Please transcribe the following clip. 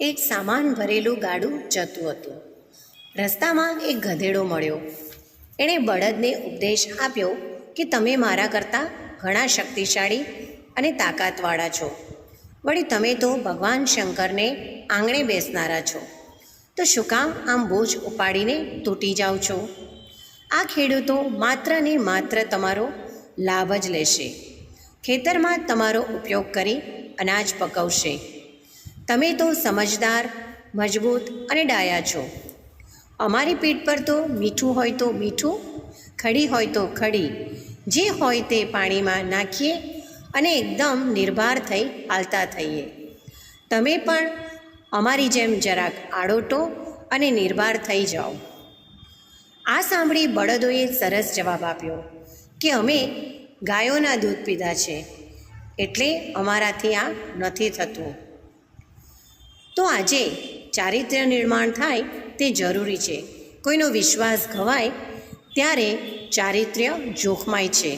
એક સામાન ભરેલું ગાડું જતું હતું. રસ્તામાં એક ગધેડો મળ્યો. એણે બળદને ઉપદેશ આપ્યો કે તમે મારા કરતાં ઘણા શક્તિશાળી અને તાકાતવાળા છો. વળી તમે તો ભગવાન શંકરને આંગણે બેસનારા છો, તો શું કામ આમ બોજ ઉપાડીને તૂટી જાઓ છો? આ ખેડૂતો માત્ર ને માત્ર તમારો લાભ જ લેશે. ખેતરમાં તમારો ઉપયોગ કરી અનાજ પકવશે. તમે તો સમજદાર, મજબૂત અને ડાયા છો. અમારી પીઠ પર તો મીઠું હોય તો મીઠું, ખડી હોય તો ખડી, જે હોય તે પાણીમાં નાખીએ અને એકદમ નિર્ભર થઈ હાલતા થઈએ. તમે પણ અમારી જેમ જરાક આડોટો અને નિર્ભર થઈ જાઓ. આ સાંભળી બળદોએ સરસ જવાબ આપ્યો કે અમે ગાયોના દૂધ પીધા છે, એટલે અમારાથી આ નથી થતું. તો આજે ચારિત્ર્ય નિર્માણ થાય તે જરૂરી છે. કોઈનો વિશ્વાસ ઘવાય ત્યારે ચારિત્ર્ય જોખમાય છે.